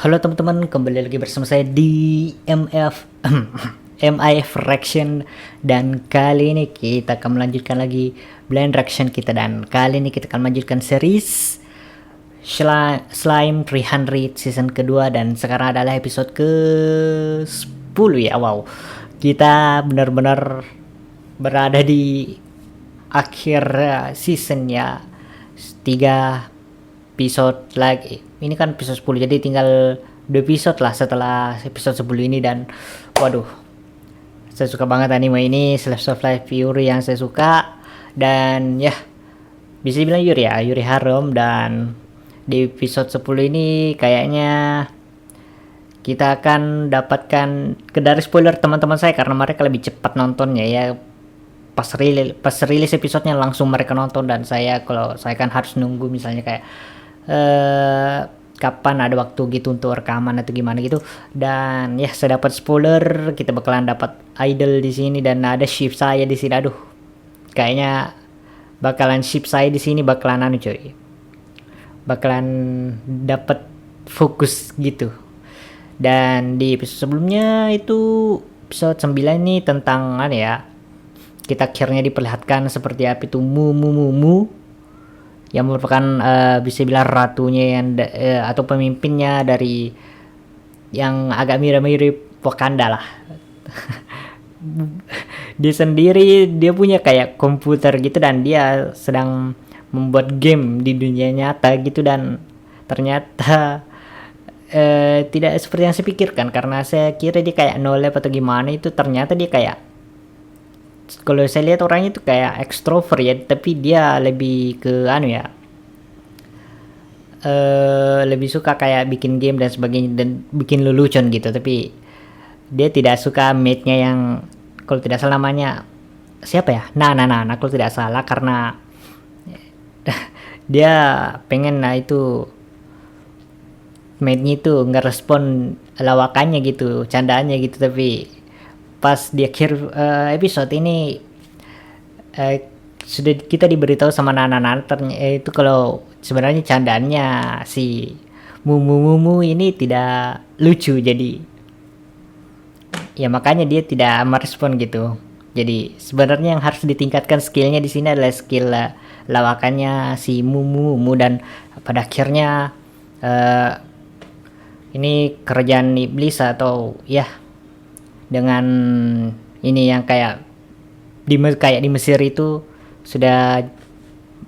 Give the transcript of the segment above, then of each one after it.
Halo teman-teman, kembali lagi bersama saya di MIF Reaction. Dan kali ini kita akan melanjutkan lagi blind reaction kita. Dan kali ini kita akan melanjutkan series Slime 300 season kedua. Dan sekarang adalah episode ke 10 ya. Wow, kita benar-benar berada di akhir season ya. 3 episode lagi. Ini kan episode 10, jadi tinggal 2 episode lah setelah episode 10 ini. Dan waduh, saya suka banget anime ini, Slice of Life Yuri yang saya suka. Dan ya, bisa dibilang Yuri Harum. Dan di episode 10 ini kayaknya kita akan dapatkan dari spoiler teman-teman saya, karena mereka lebih cepat nontonnya ya. Pas rilis episodenya langsung mereka nonton, dan kalau saya kan harus nunggu, misalnya kayak kapan ada waktu gitu untuk rekaman atau gimana gitu. Dan ya, saya dapat spoiler, kita bakalan dapat idol di sini dan ada ship saya di sini. Aduh, kayaknya bakalan ship saya di sini bakalan coy, bakalan dapat fokus gitu. Dan di episode sebelumnya itu episode 9 ini tentang kita akhirnya diperlihatkan seperti apa itu Mumu yang merupakan bisa bilang ratunya yang atau pemimpinnya dari yang agak mirip-mirip Wakanda lah. Dia sendiri dia punya kayak komputer gitu, dan dia sedang membuat game di dunia nyata gitu. Dan ternyata tidak seperti yang saya pikirkan, karena saya kira dia kayak no lab atau gimana. Itu ternyata dia kayak, kalau saya lihat orangnya itu kayak ekstrovert ya, tapi dia lebih ke lebih suka kayak bikin game dan sebagainya, dan bikin lelucon gitu. Tapi dia tidak suka mate-nya yang, kalau tidak salah namanya siapa ya, nah kalau tidak salah, karena dia pengen itu mate-nya itu nggak respon lawakannya gitu, candaannya gitu. Tapi pas di akhir episode ini sudah kita diberitahu sama Nana itu kalau sebenarnya candaannya si Mumu ini tidak lucu. Jadi ya makanya dia tidak merespon gitu. Jadi sebenarnya yang harus ditingkatkan skillnya di sini adalah skill lawakannya si Mumu. Dan pada akhirnya ini kerjaan iblis, atau ya dengan ini yang kayak di Mesir itu sudah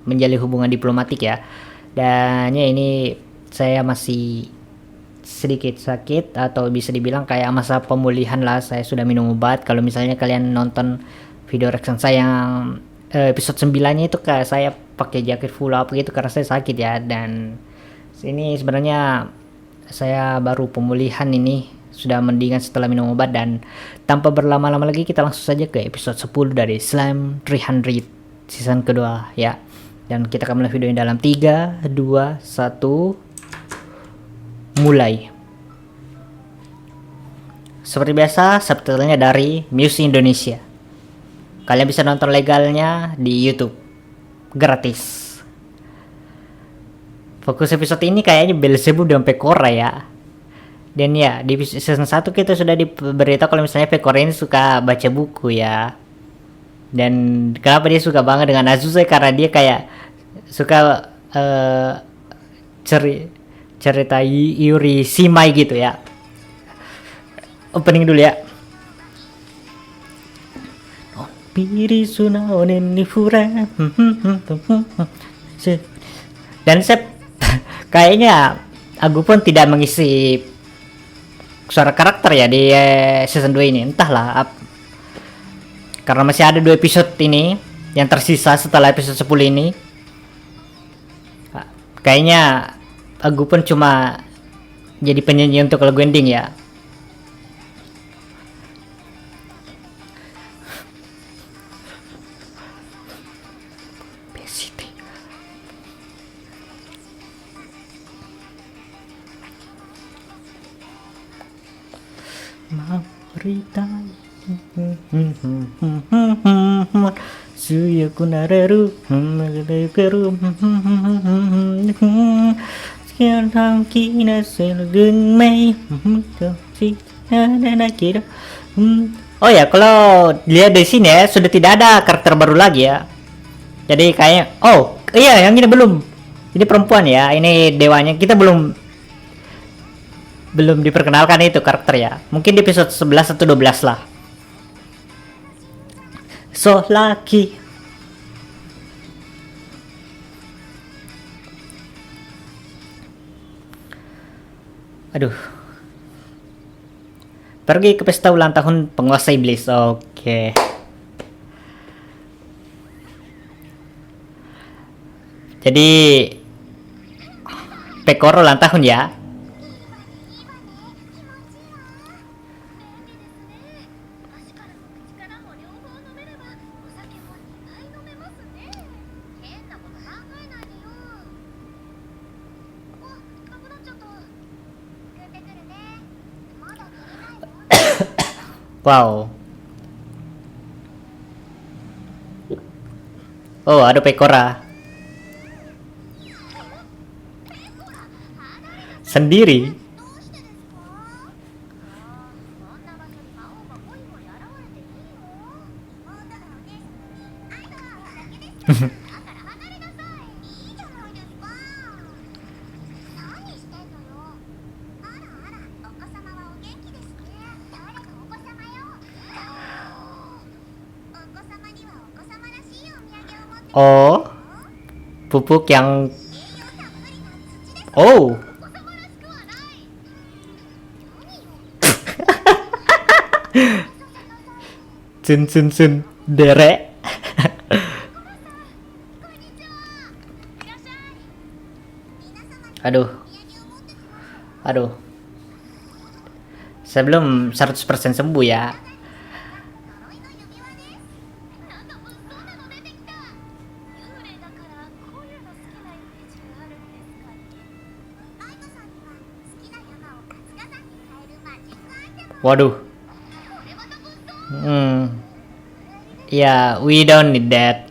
menjalin hubungan diplomatik ya. Dan ya, ini saya masih sedikit sakit, atau bisa dibilang kayak masa pemulihan lah. Saya sudah minum obat. Kalau misalnya kalian nonton video reaction saya yang episode 9-nya itu, kayak saya pakai jaket full up gitu karena saya sakit ya. Dan ini sebenarnya saya baru pemulihan ini, sudah mendingan setelah minum obat. Dan tanpa berlama-lama lagi, kita langsung saja ke episode 10 dari Slime 300 season kedua ya. Dan kita akan mulai videonya dalam 3, 2, 1 mulai. Seperti biasa, subtitlenya dari Muse Indonesia. Kalian bisa nonton legalnya di YouTube gratis. Fokus episode ini kayaknya Belzebub dan Pekora ya. Dan ya, di season 1 kita sudah diberitahu kalau misalnya Pekora ini suka baca buku ya. Dan kenapa dia suka banget dengan Azusa, karena dia kayak suka cerita Yuri Shimai gitu ya. Opening dulu ya. Dan saya kayaknya aku pun tidak mengisi suara karakter ya di season 2 ini, entahlah karena masih ada 2 episode ini yang tersisa setelah episode 10 ini. Kayaknya aku pun cuma jadi penyanyi untuk lagu ending ya. Marita suyaku nareru Sekarang kita sedang main. Oh ya, kalau lihat di sini ya sudah tidak ada karakter baru lagi ya. Jadi kayaknya, oh iya yang ini belum. Ini perempuan ya, ini dewanya. Kita belum diperkenalkan itu karakter ya. Mungkin di episode 11 atau 12 lah. So lucky. Aduh. Pergi ke pesta ulang tahun penguasa iblis. Oke. Jadi Pekor ulang tahun ya. Wow. Oh, ada Pekora. Sendiri. Oh, pupuk yang oh. Sun derek. Aduh. Aduh. Saya belum 100% sembuh ya. Waduh. Ya, we don't need that.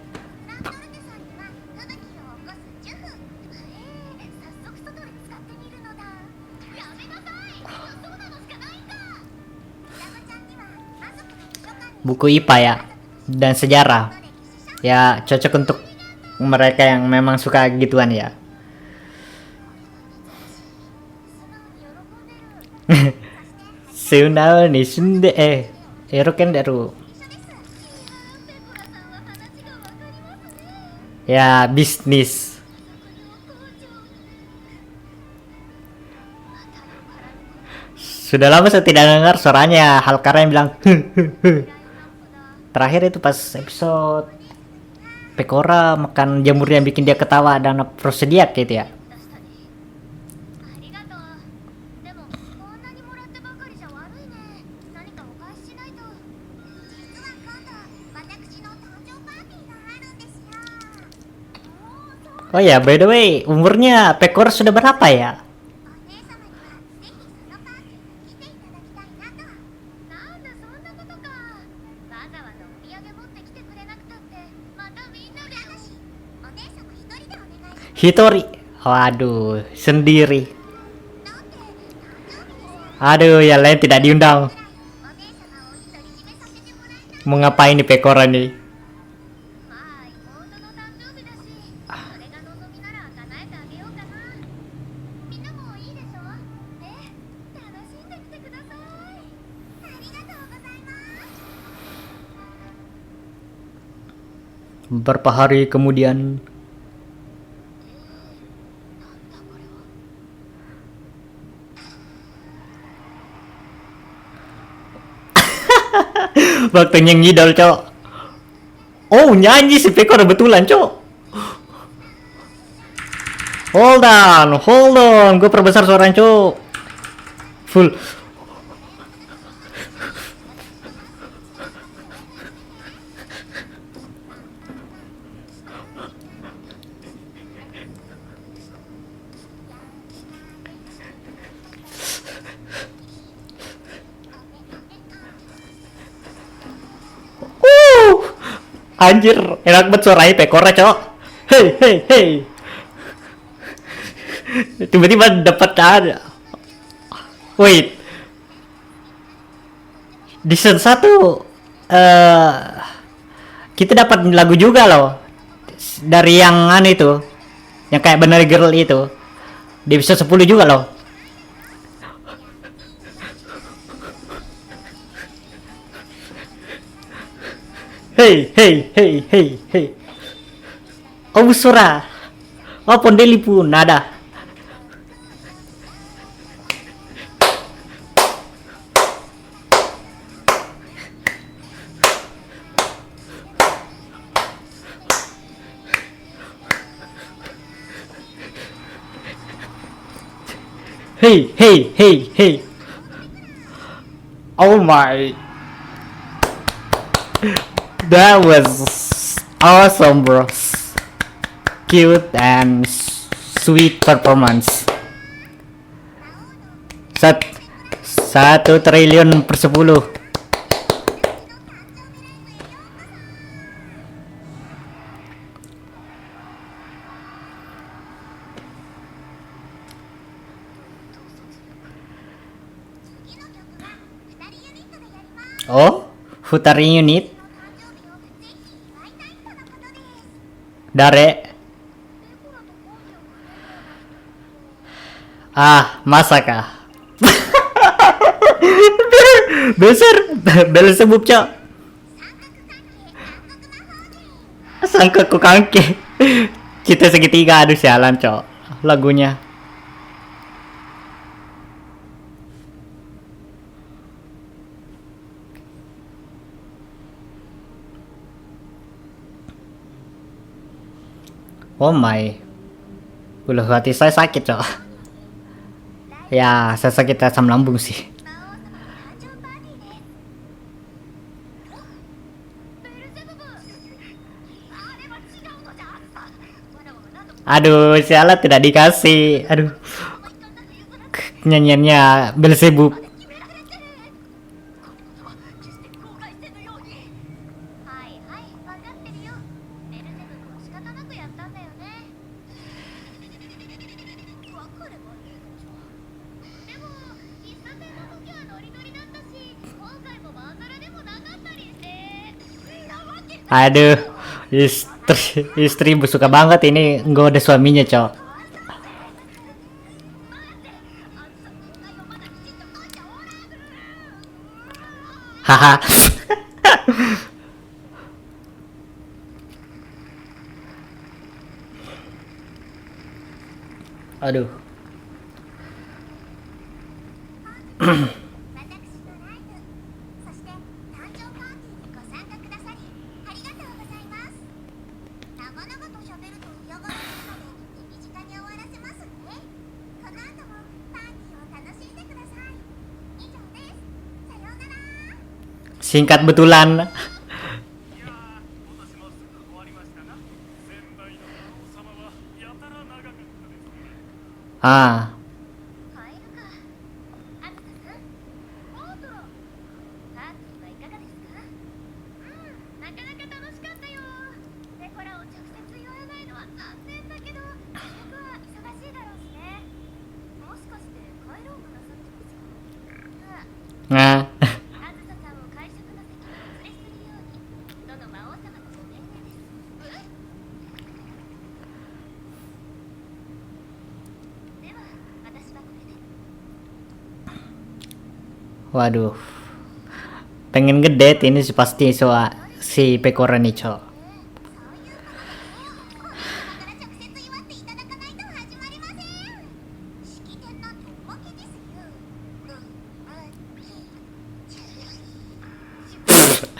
Buku IPA ya, dan sejarah. Ya, cocok untuk mereka yang memang suka gituan ya. Sunao ni sunde eroken daru. Ya, bisnis. Sudah lama saya tidak dengar suaranya Halkara yang bilang terakhir itu pas episode Pekora makan jamur yang bikin dia ketawa dan prosediak gitu ya. Oh ya, by the way, umurnya Pekora sudah berapa ya? Hitori. Waduh, sendiri. Aduh, yang lain tidak diundang. Mau ngapain nih Pekora nih? Beberapa hari kemudian waktunya ngidol, cok. Oh, nyanyi si Pekor betulan, cok. Hold on. Gue perbesar suaranya, cok. Full. Anjir, enak banget suaranya Pekora, cok. Hey. Tiba-tiba dapat ada. Wait, di season 1 eh kita dapat lagu juga loh dari yang anu itu, yang kayak bener girl itu. Di episode 10 juga loh. Hey, hey, hey, hey, hey. Oh, Busura. Oh, Pondeli pun ada. Hey, hey, hey, hey. Oh my. That was awesome, bros. Cute and sweet performance. 1 triliun per 10. Oh, Futari unit. Dare. Ah, Masaka. Besar. Belzebub, cok. Sangkaku kangke. Kita segitiga, aduh sialan, cok. Lagunya. Oh my. Bulu hati saya sakit, cok. Ya, saya sakit asam lambung sih. Aduh, sialan tidak dikasih. Aduh. Nyanyiannya Belzebub. Aduh, istri suka banget ini nggak ada suaminya, cok. Haha. Aduh. Singkat betulan. Ah. Nah. Waduh. Pengen ngedate ini sih pasti si Pekora nih, cok.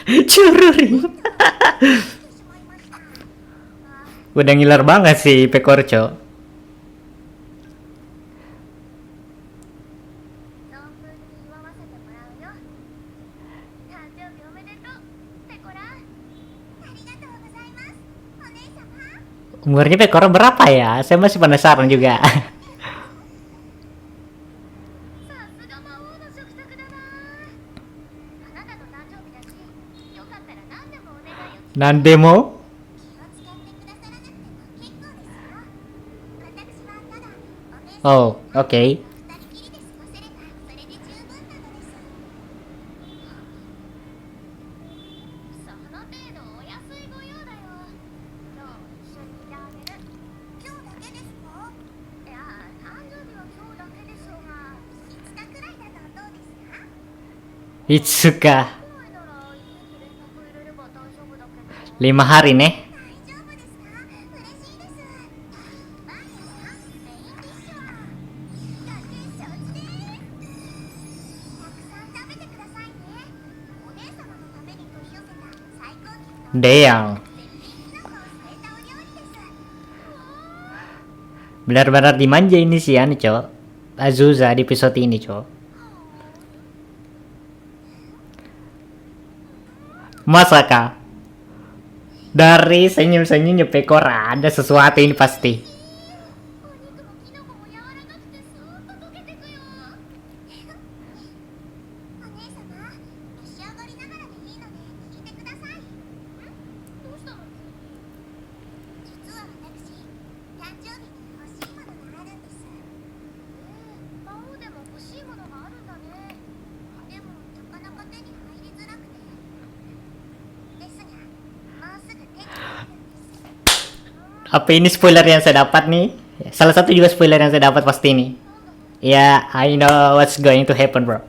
Cururing. Udah ngiler banget si Pekor, cok. Umurnya Pekor berapa ya? Saya masih penasaran juga. Nandemo? Oh, oke. いつか 5 hari nih. Damn. Benar-benar dimanja ini sih anu, Cok. Azusa di episode ini, Cok. Masakah dari senyum-senyumnya Pekora ada sesuatu ini pasti. Apa ini spoiler yang saya dapat nih? Salah satu juga spoiler yang saya dapat pasti ini. Ya, yeah, I know what's going to happen, bro.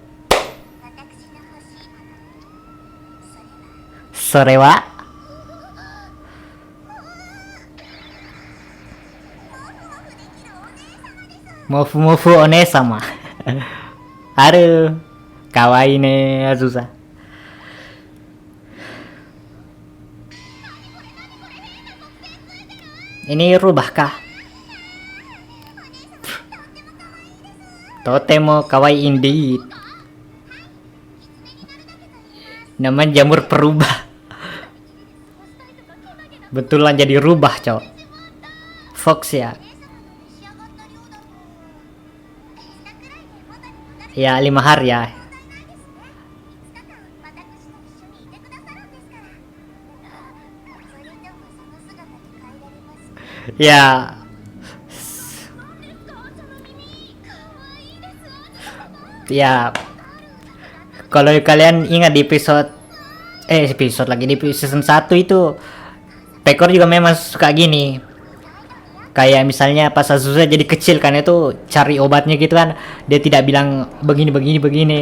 Sorewa Mofu Mofu one sama. Aduh, kawaii ne Azusa. Ini rubahkah? Totemo kawaii indeed. Namanya jamur perubah. Betulan jadi rubah, cowok. Fox ya. Ya 5 hari ya. Ya. Ya. Kalau kalian ingat di episode lagi di season 1 itu Pekor juga memang suka gini. Kayak misalnya pas Azusa jadi kecil kan itu cari obatnya gitu kan, dia tidak bilang begini begini begini.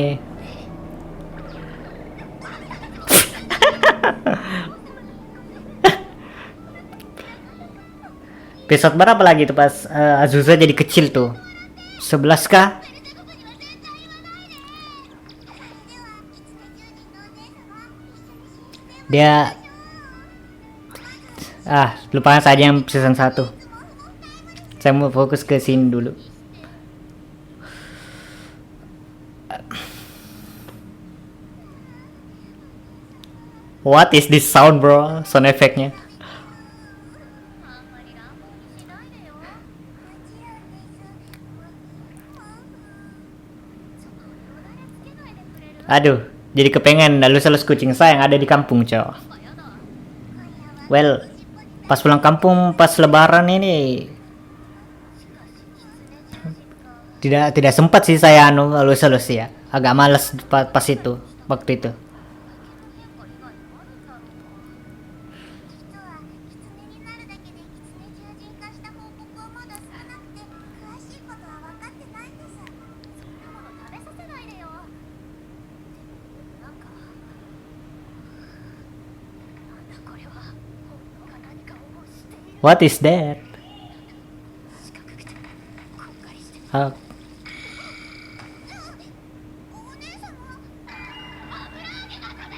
Episode berapa lagi tuh pas Azusa jadi kecil tuh? 11 kah? Dia lupakan saja yang season 1. Saya mau fokus ke scene dulu. What is this sound, bro? Sound effect-nya. Aduh, jadi kepengen halus-halus kucing saya yang ada di kampung, cow. Well, pas pulang kampung pas lebaran ini tidak sempat sih saya halus-halus ya. Agak malas pas itu waktu itu. What is that?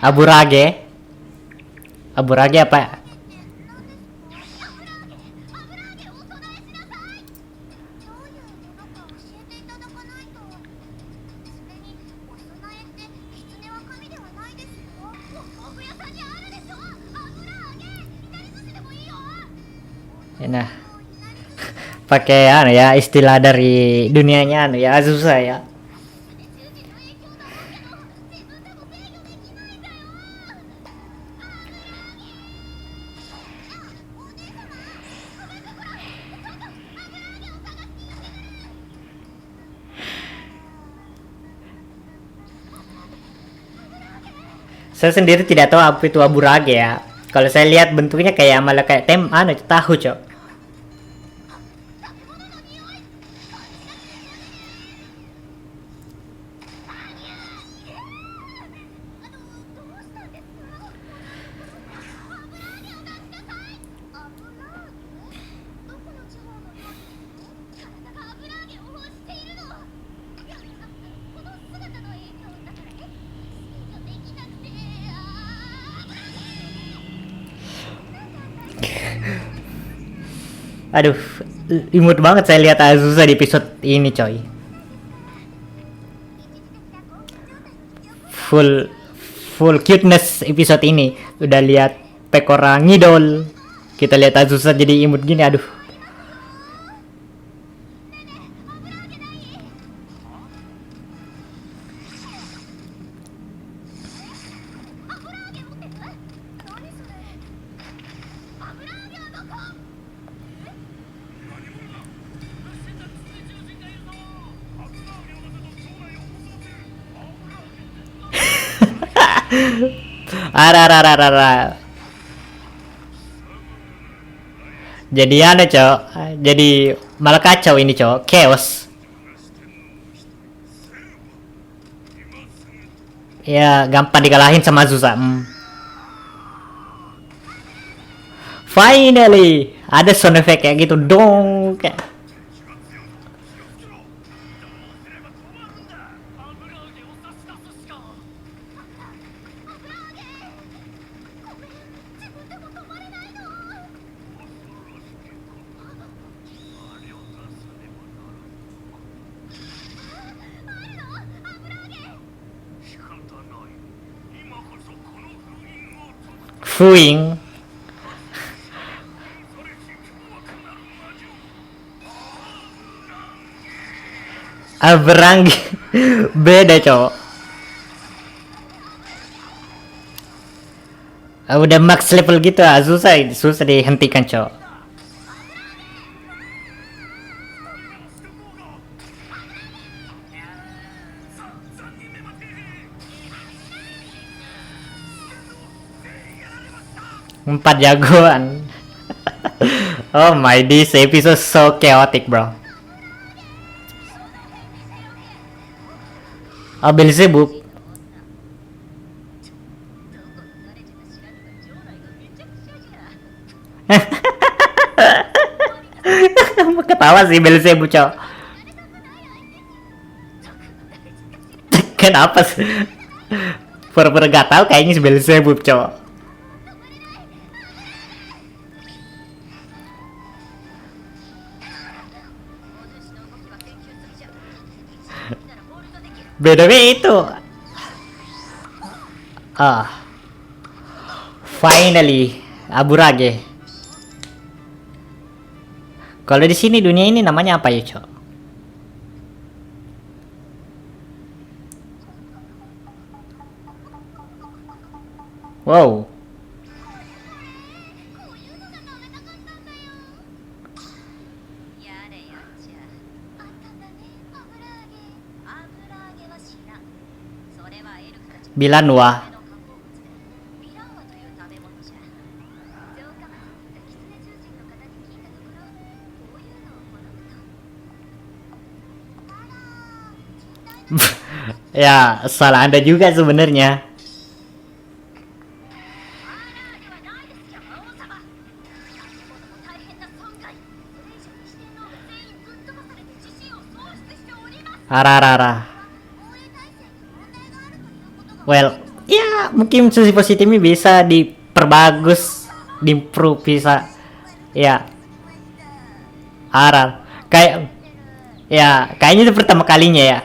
Aburage? Aburage apa? Nah, pakai ya istilah dari dunianya ya Azusa ya. Saya sendiri tidak tahu apa itu aburage ya. Kalau saya lihat bentuknya kayak malah kayak tahu, Cok. Aduh, imut banget saya lihat Azusa di episode ini, coy. Full full cuteness episode ini. Udah lihat Pekora ngidol. Kita lihat Azusa jadi imut gini, aduh. Ararararara. Jadi ada, Cok. Jadi malah kacau ini, Cok. Chaos. Ya, gampang dikalahin sama Azusa. Finally, ada sound effect kayak gitu dong. Kayak fuing. Abrang beda, Cok. Udah max level gitu, susah dihentikan, Cok. Empat jagoan. Oh my, this episode so chaotic, bro. Beelzebub. Ketawa sih Beelzebub, Cok. Kenapa sih? Pura-pura gak tahu kayaknya si Beelzebub, Cok. Beda itu. Finally, Aburage. Kalau di sini dunia ini namanya apa ya, Cok? Wow. Bilanwa. Ya, salah Anda juga sebenarnya. Ararara. Well, ya mungkin sisi positifnya bisa diperbagus, diimprove bisa. Ya, arar. Kayak ya, kayaknya itu pertama kalinya ya.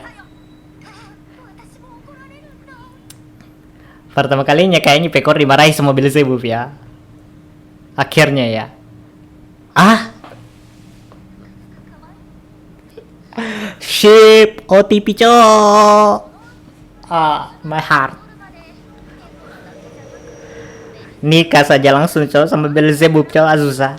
Pertama kalinya kayaknya Pekor dimarahi sama Beelzebub ya. Akhirnya ya. Ah, ship OTP, Cok. My heart. Nikah saja langsung, Cok, sama Beelzebub, Cok, Azusa.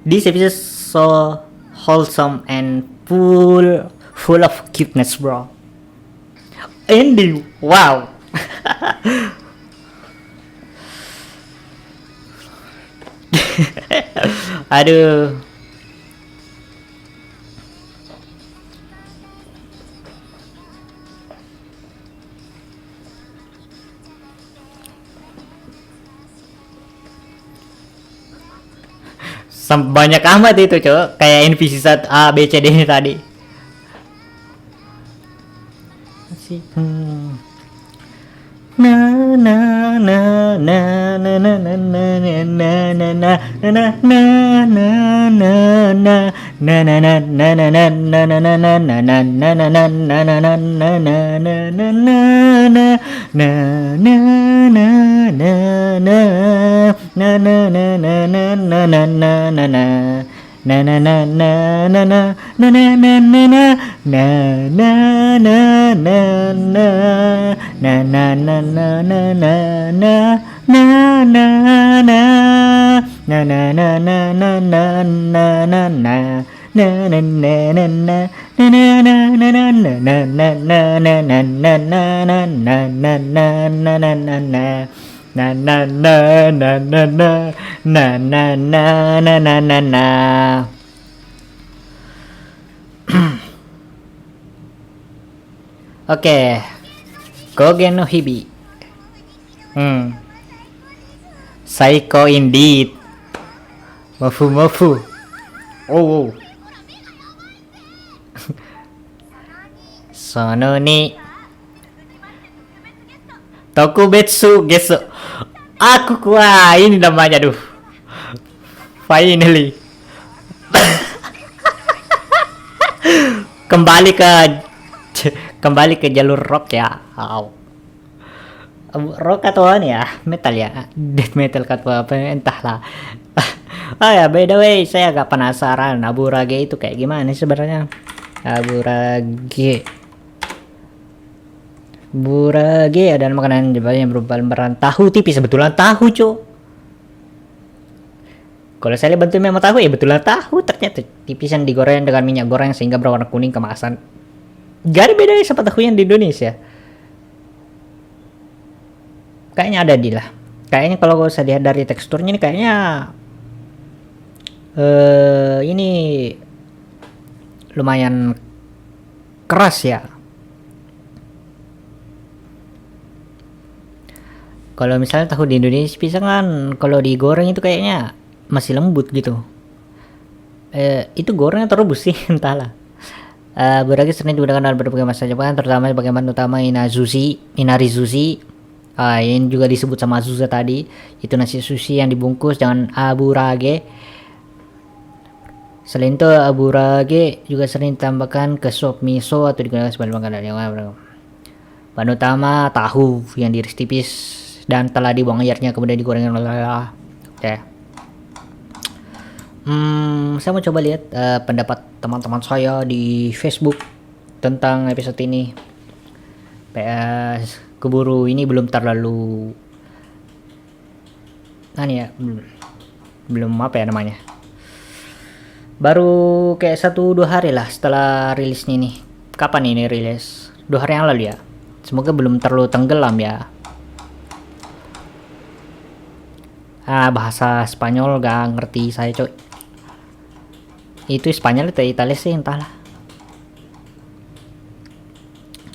This episode so wholesome and full of cuteness, bro. Ending, wow. Aduh. Banyak amat itu, cok. Kayak NPC saat A, B, C, D ini tadi. Na na na na na na na na na na na na na na na na Oke, Kogen no Hibi. Psycho indeed. Mofu. Oh. Sono ni Tokubetsu Gesso. Aku ini namanya, duh. Finally. Kembali ke jalur rock ya. Rock atau ya metal ya, death metal atau apa entahlah. Ya, by the way, saya agak penasaran Aburage itu kayak gimana sebenarnya. Burage adalah makanan Jepang yang berupa lembaran tahu tipis. Betulan tahu, cok. Kalau saya lihat bentuknya memang tahu, ya betulan tahu, ternyata tipisan digoreng dengan minyak goreng sehingga berwarna kuning kemasan. Gak ada bedanya sama tahu yang di Indonesia. Kayaknya ada di lah. Kayaknya kalau saya lihat dari teksturnya ini kayaknya ini lumayan keras ya. Kalau misalnya tahu di Indonesia bisa kan kalau digoreng itu kayaknya masih lembut gitu. Itu goreng atau rebus sih entahlah. Burage sering digunakan dalam berbagai masakan Jepang, terutama sebagai bahan utama inari sushi. Ini juga disebut sama Azusa tadi. Itu nasi sushi yang dibungkus dengan aburage. Selain itu, aburage juga sering ditambahkan ke sop miso atau digunakan sebagai makanan yang lain. Bahan utama tahu yang diiris tipis dan telah dibuang airnya kemudian digoreng. Oke. Saya mau coba lihat pendapat teman-teman saya di Facebook tentang episode ini. Keburu ini belum terlalu belum apa ya namanya, baru kayak 1-2 hari lah setelah rilisnya nih. Kapan ini rilis? 2 hari yang lalu ya. Semoga belum terlalu tenggelam ya. Bahasa Spanyol gak ngerti saya, coy. Itu Spanyol atau Italia sih entahlah.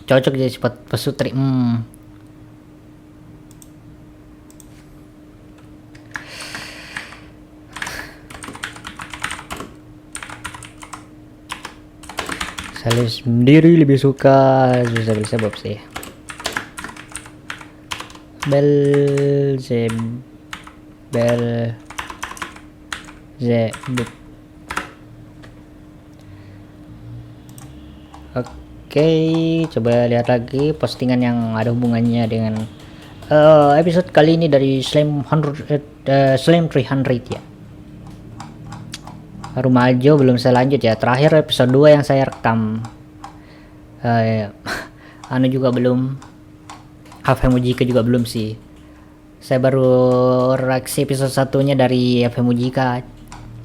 Cocok jadi pesutri. Saya sendiri lebih suka Beelzebub sih. Beelzebub. Oke, coba lihat lagi postingan yang ada hubungannya dengan episode kali ini dari Slam 300 ya. Rumajo belum saya lanjut ya. Terakhir episode 2 yang saya rekam. Anu juga belum. FMUJK juga belum sih. Saya baru reaksi episode 1-nya dari FMUJK.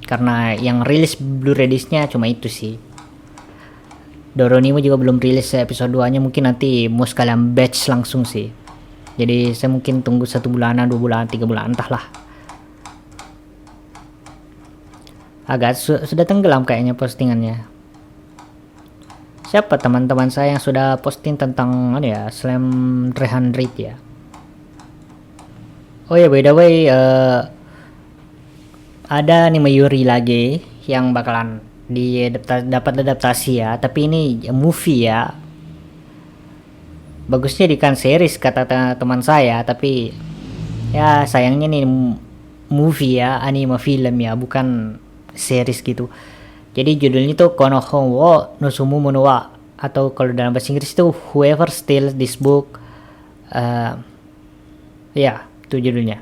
karena yang rilis Blu-ray disc-nya cuma itu sih. Doronimo juga belum rilis episode 2 nya, mungkin nanti mau sekalian batch langsung sih. Jadi saya mungkin tunggu 1 bulanan, 2 bulan, 3 bulan, entahlah. Agak sudah tenggelam kayaknya postingannya. Siapa teman-teman saya yang sudah posting tentang Slam 300 ya? Oh ya, by the way, ada anime Yuri lagi yang bakalan dapat adaptasi ya, tapi ini movie ya. Bagusnya dikan series kata teman saya, tapi ya sayangnya nih movie ya, anime film ya, bukan series gitu. Jadi judulnya tuh Konohon wo Nosumu Mono wa, atau kalau dalam bahasa Inggris itu Whoever Steals This Book. Ya, itu judulnya.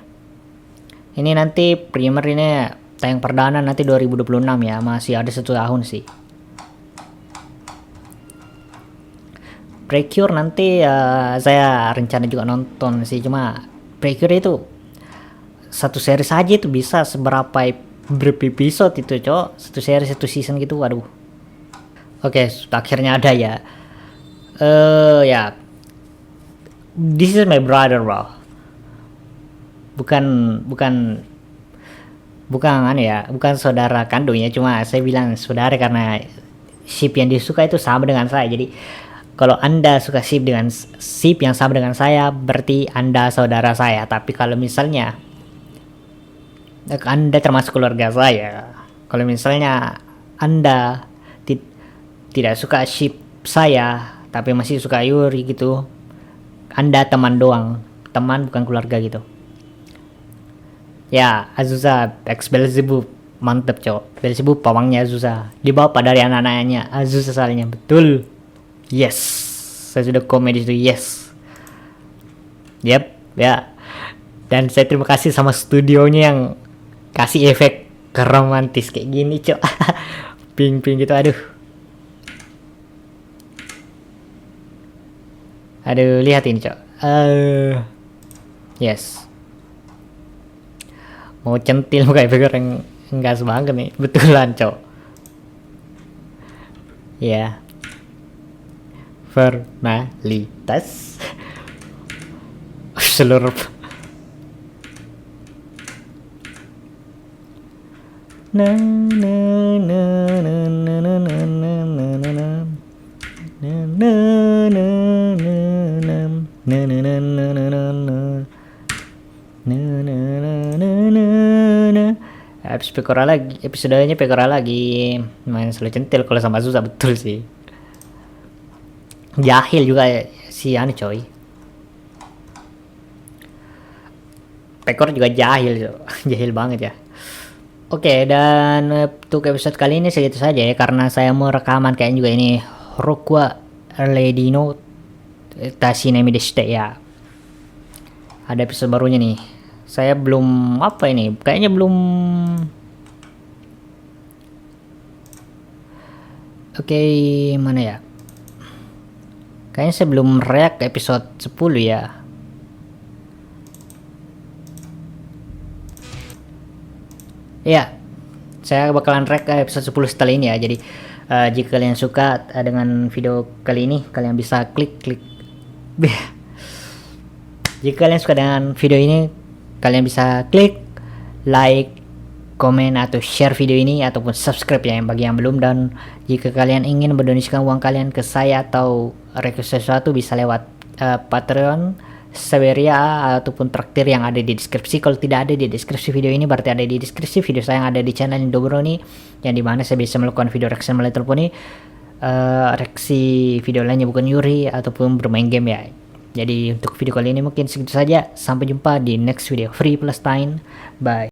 Ini nanti primer ini tayang perdana nanti 2026 ya, masih ada 1 tahun sih. Precure nanti saya rencana juga nonton sih, cuma Precure itu satu series aja itu bisa berapa episode itu, cok, satu series 1 season gitu, waduh. Oke, akhirnya ada ya. Ya, this is my brother, bro. Bukan saudara kandungnya, cuma saya bilang saudara karena ship yang disuka itu sama dengan saya. Jadi kalau Anda suka ship yang sama dengan saya, berarti Anda saudara saya. Tapi kalau misalnya Anda termasuk keluarga saya, kalau misalnya Anda tidak suka ship saya tapi masih suka Yuri gitu, Anda teman doang, teman bukan keluarga gitu. Ya, Azusa ex Beelzebub, mantep cowok. Beelzebub pawangnya Azusa, dibawa dari anak-anaknya Azusa salahnya, betul. Yes, saya sudah komen di situ, yes. Yep, ya. Dan saya terima kasih sama studionya yang kasih efek romantis kayak gini, cok. Ping-ping gitu, aduh. Aduh, lihat ini, cok. Yes. Mau centil kayak figure yang enggak banget nih, betulan, cok. Ya. Formalitas seluruh episodenya Pekora lagi main selalu centil kalau sama susah, betul sih. Jahil juga si coy. Pekor juga jahil, jahil banget ya. Oke, dan untuk episode kali ini segitu saja ya, karena saya mau rekaman kayaknya juga ini Rokwa Ledino Tashinemi deshite ya. Ada episode barunya nih. Saya belum kayaknya belum. Oke, mana ya? Kayaknya saya belum react episode 10 ya. Ya, saya bakalan react episode 10 setelah ini ya. Jadi jika kalian suka dengan video kali ini, kalian bisa klik. Jika kalian suka dengan video ini, kalian bisa klik like, komen atau share video ini, ataupun subscribe ya bagi yang belum. Dan jika kalian ingin mendonasikan uang kalian ke saya atau request sesuatu, bisa lewat Patreon, Saweria, ataupun traktir yang ada di deskripsi. Kalau tidak ada di deskripsi video ini, berarti ada di deskripsi video saya yang ada di channel Indobroni, yang dimana saya bisa melakukan video reaction melalui telepon ini, reaksi video lainnya bukan Yuri ataupun bermain game ya. Jadi untuk video kali ini mungkin segitu saja. Sampai jumpa di next video Free Palestine. Bye.